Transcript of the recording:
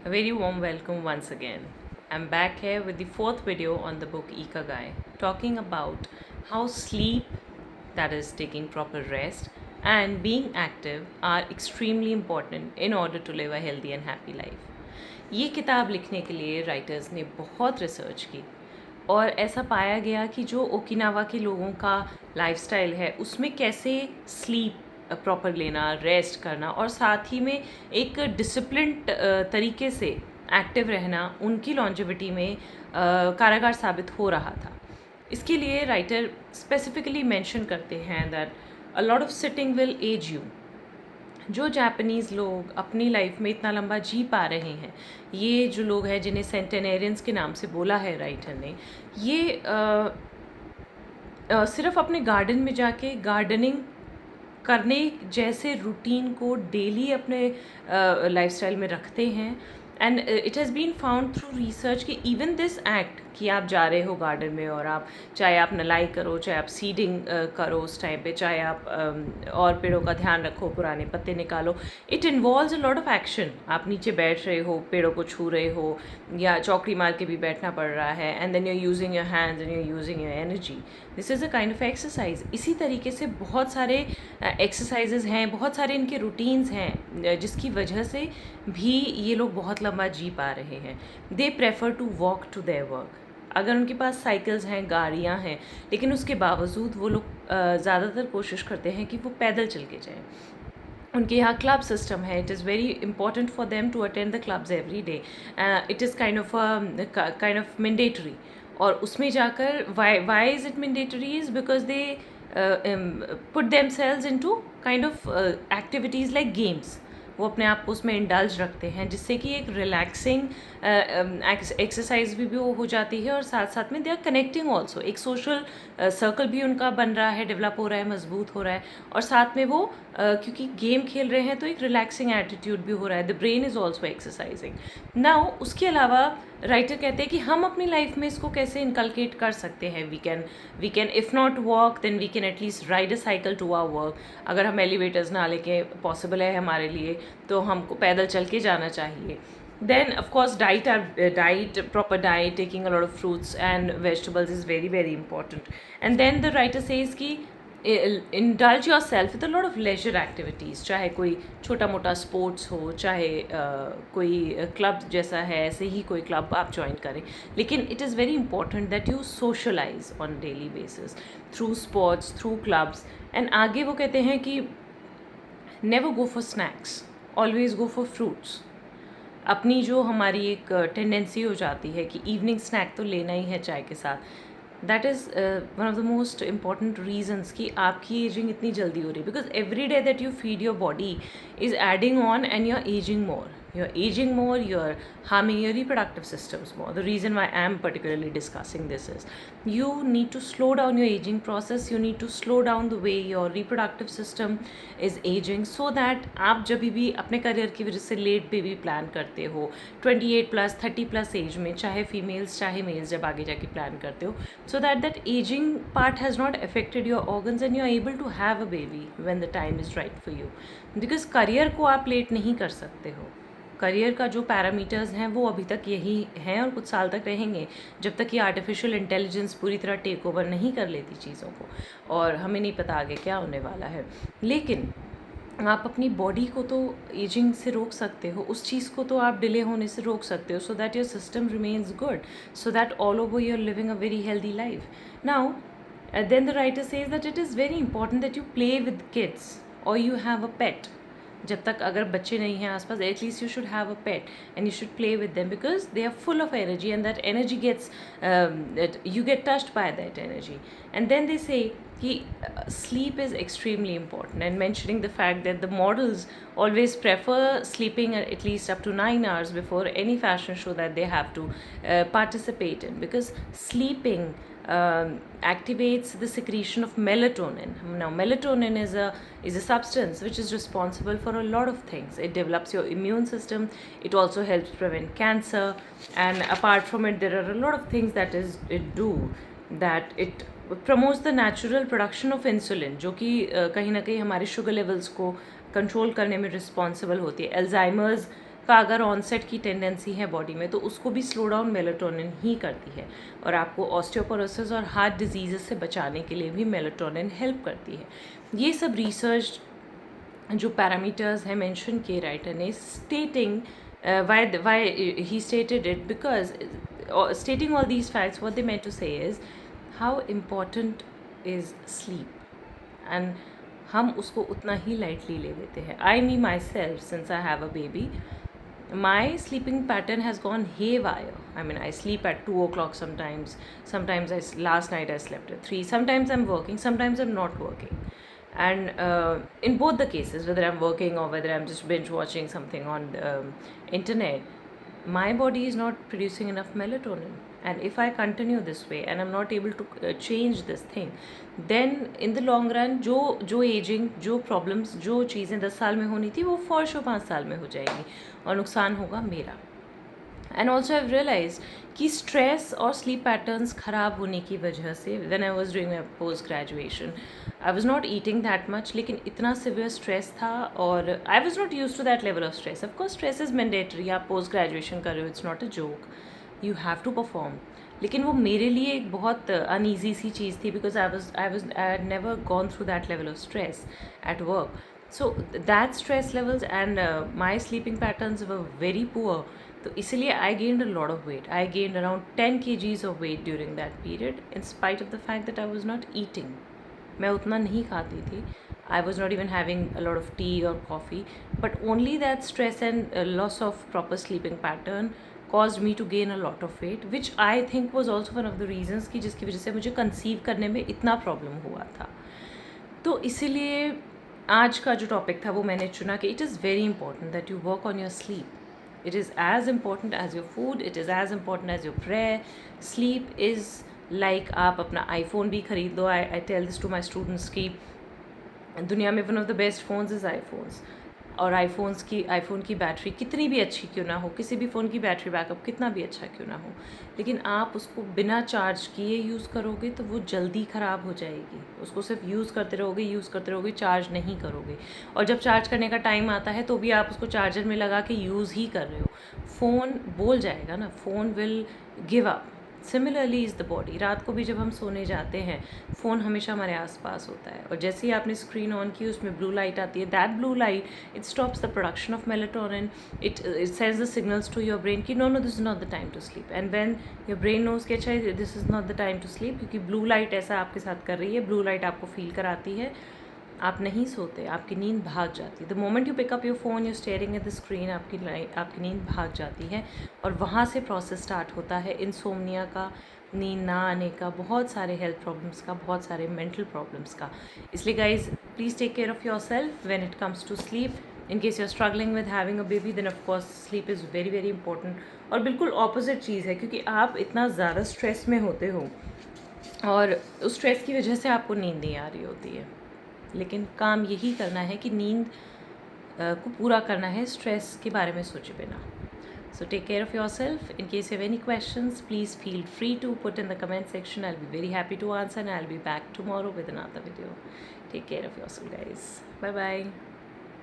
A very warm welcome once again. I'm back here with the fourth video on the book Ikagai, talking about how sleep, that is, taking proper rest, and being active are extremely important in order to live a healthy and happy life. ये किताब लिखने के लिए writers ने बहुत research की और ऐसा पाया गया कि जो ओकिनावा के लोगों का लाइफस्टाइल है उसमें कैसे स्लीप प्रॉपर लेना, रेस्ट करना और साथ ही में एक डिसिप्लिन्ड तरीके से एक्टिव रहना उनकी लॉन्जेविटी में कारगर साबित हो रहा था। इसके लिए राइटर स्पेसिफिकली मेंशन करते हैं that a lot of sitting will age you. जो जापानीज़ लोग अपनी लाइफ में इतना लंबा जी पा रहे हैं, ये जो लोग हैं जिन्हें सेंटेनेरियंस के नाम से बोला है राइटर ने, ये सिर्फ अपने गार्डन में जाके गार्डनिंग करने जैसे रूटीन को डेली अपने लाइफस्टाइल में रखते हैं। And it has been found through research कि इवन दिस एक्ट कि आप जा रहे हो गार्डन में और आप चाहे आप नलाई करो, चाहे आप सीडिंग करो उस टाइम पे, चाहे आप और पेड़ों का ध्यान रखो, पुराने पत्ते निकालो, it involves a lot of action. आप नीचे बैठ रहे हो, पेड़ों को छू रहे हो या चौकड़ी मार के भी बैठना पड़ रहा है, and then you are using your hands and you are using your energy. This is a kind of exercise. इसी तरीके से बहुत सारे एक्सरसाइजेज हैं, बहुत सारे इनके रूटीन्स हैं जिसकी वजह से भी ये लोग बहुत लंबा जी पा रहे हैं। They prefer to walk to their work. अगर उनके पास साइकिल्स हैं, गाड़ियाँ हैं, लेकिन उसके बावजूद वो लोग ज़्यादातर कोशिश करते हैं कि वो पैदल चल के जाएँ। उनके यहाँ क्लब सिस्टम है। It is very important for them to attend the clubs every day. It is kind of mandatory. और उसमें जाकर why is it mandatory is because they put them sales into kind of activities like games. वो अपने आप को उसमें indulge रखते हैं जिससे कि एक रिलैक्सिंग एक्सरसाइज भी वो हो जाती है और साथ साथ में दे आर कनेक्टिंग ऑल्सो। एक सोशल सर्कल भी उनका बन रहा है, डेवलप हो रहा है, मजबूत हो रहा है। और साथ में वो क्योंकि गेम खेल रहे हैं तो एक रिलैक्सिंग एटीट्यूड भी हो रहा है। The brain is also exercising now. उसके अलावा राइटर कहते हैं कि हम अपनी लाइफ में इसको कैसे इनकलकेट कर सकते हैं। We can if not walk then we can at least ride a cycle to our work. अगर हम एलिवेटर्स ना लेके पॉसिबल है हमारे लिए तो हमको पैदल चल के जाना चाहिए। Then of course proper diet, taking a lot of fruits and vegetables is very very important. And then the writer says कि indulge yourself with a lot of leisure activities, चाहे कोई छोटा मोटा स्पोर्ट्स हो, चाहे कोई क्लब जैसा है ऐसे ही कोई क्लब आप ज्वाइन करें, लेकिन it is very important that you socialize on daily basis through sports, through clubs. And आगे वो कहते हैं कि never go for snacks, always go for fruits. अपनी जो हमारी एक टेंडेंसी हो जाती है कि इवनिंग स्नैक तो लेना ही है चाय के साथ, that is one of the most important reasons कि आपकी एजिंग इतनी जल्दी हो रही है। Because every day that you feed your body is adding on and you are aging more, you're aging more, you're harming your reproductive systems more. The reason why I am particularly discussing this is you need to slow down your aging process. You need to slow down the way your reproductive system is aging so that आप जब भी अपने career की वजह से late baby plan करते हो 28+ 30+ as में, चाहे फीमेल्स चाहे मेल्स, जब आगे जाके प्लान करते हो, so that that aging part has not affected your organs and you are able to have a baby when the time is right for you. Because career को आप लेट नहीं कर सकते हो। करियर का जो पैरामीटर्स हैं वो अभी तक यही हैं और कुछ साल तक रहेंगे जब तक ये आर्टिफिशियल इंटेलिजेंस पूरी तरह टेक ओवर नहीं कर लेती चीज़ों को, और हमें नहीं पता आगे क्या होने वाला है। लेकिन आप अपनी बॉडी को तो एजिंग से रोक सकते हो, उस चीज़ को तो आप डिले होने से रोक सकते हो, so that your system remains good, so that all over you are living a very healthy life. Now then the writer says that it is very important that you play with kids और you have a pet. जब तक अगर बच्चे नहीं हैं आसपास, at least you should have a pet and you should play with them because they are full of energy and that energy gets you get touched by that energy. And then they say कि sleep is extremely important, and mentioning the fact that the models always prefer sleeping at least up to 9 hours before any fashion show that they have to participate in, because sleeping activates the secretion of melatonin. Now melatonin is a substance which is responsible for a lot of things. It develops your immune system, it also helps prevent cancer, and apart from it there are a lot of things that it do, that it promotes the natural production of insulin, जो कि कहीं ना कहीं हमारे sugar levels को control करने में responsible होती है। एल्जाइमर्स का अगर ऑनसेट की टेंडेंसी है बॉडी में, तो उसको भी स्लो डाउन मेलाटोनिन ही करती है, और आपको ऑस्टियोपोरोसिस और हार्ट डिजीज़ से बचाने के लिए भी मेलाटोनिन हेल्प करती है। ये सब रिसर्च जो पैरामीटर्स हैं मेंशन किए राइटर ने, स्टेटिंग why he stated it, because stating all these facts, what they meant to say is how important is sleep, and हम उसको उतना ही lightly ले लेते हैं. I me myself, since I have a baby, my sleeping pattern has gone haywire. I mean, I sleep at 2 o'clock sometimes. Last night I slept at 3. Sometimes I'm working, sometimes I'm not working. And in both the cases, whether I'm working or whether I'm just binge watching something on the internet, my body is not producing enough melatonin. And if I continue this way and I'm not able to change this thing, then in the long run जो ageing, जो problems, जो चीज़ें 10 साल में होनी थी वो for sure 5 साल में हो जाएगी, और नुकसान होगा मेरा. एंड ऑल्सो आई रियलाइज कि स्ट्रेस और स्लीप पैटर्न्स ख़राब होने की वजह से, when I was doing my post graduation, I was not eating that much, लेकिन इतना सिवियर स्ट्रेस था और I was not use to that level of stress. Of course stress is mandatory, आप पोस्ट ग्रेजुएशन कर रहे हो, it's not a joke, you have to perform. लेकिन वो मेरे लिए एक बहुत अनईजी सी चीज़ थी, because I had never gone through that level of stress at work. So that stress levels and my sleeping patterns were very poor. तो इसलिए I gained a lot of weight. I gained around 10 kgs of weight during that period, in spite of the fact that I was not eating. मैं उतना नहीं खाती थी. I was not even having a lot of tea or coffee, but only that stress and loss of proper sleeping pattern caused me to gain a lot of weight, which I think was also one of the reasons कि जिसकी वजह से मुझे conceive करने में इतना problem हुआ था. तो इसीलिए आज का जो टॉपिक था वो मैंने चुना कि it is very important that you work on your sleep. It is as important as your food, it is as important as your prayer. Sleep is like आप अपना iPhone भी खरीद लो. I tell this to my students कि दुनिया में one of the best phones is iPhones, और iPhone की battery कितनी भी अच्छी क्यों ना हो, किसी भी फ़ोन की बैटरी बैकअप कितना भी अच्छा क्यों ना हो, लेकिन आप उसको बिना चार्ज किए यूज़ करोगे तो वो जल्दी ख़राब हो जाएगी. उसको सिर्फ यूज़ करते रहोगे, चार्ज नहीं करोगे, और जब चार्ज करने का टाइम आता है तो भी आप उसको चार्जर में लगा के यूज़ ही कर रहे हो. फ़ोन बोल जाएगा ना, phone will give up. Similarly is the body. रात को भी जब हम सोने जाते हैं, फ़ोन हमेशा हमारे आसपास होता है, और जैसे ही आपने स्क्रीन ऑन की उसमें ब्लू लाइट आती है. That blue light, it stops the production of melatonin. It sends the signals to your brain कि no this is not the time to sleep. And when your brain knows कि अच्छा this is not the time to sleep, क्योंकि blue light ऐसा आपके साथ कर रही है, ब्लू लाइट आपको फील कराती है, आप नहीं सोते, आपकी नींद भाग जाती है. The moment you pick up your phone, you staring at the screen, आपकी नींद भाग जाती है, और वहाँ से प्रोसेस स्टार्ट होता है इंसोम्निया का, नींद ना आने का, बहुत सारे हेल्थ प्रॉब्लम्स का, बहुत सारे मेंटल प्रॉब्लम्स का. इसलिए guys please take care of your self when it comes to sleep. In case you are struggling with having a baby, then of course sleep is very very important. और बिल्कुल opposite चीज़ है, क्योंकि आप इतना ज़्यादा stress में होते हो और उस स्ट्रेस की वजह से आपको नींद नहीं आ रही होती है, लेकिन काम यही करना है कि नींद को पूरा करना है स्ट्रेस के बारे में सोचे बिना. So take care of yourself. In case you have any questions, please feel free to put in the comment section. I'll be very happy to answer, and I'll be back tomorrow with another video. Take care of yourself, guys. Bye bye.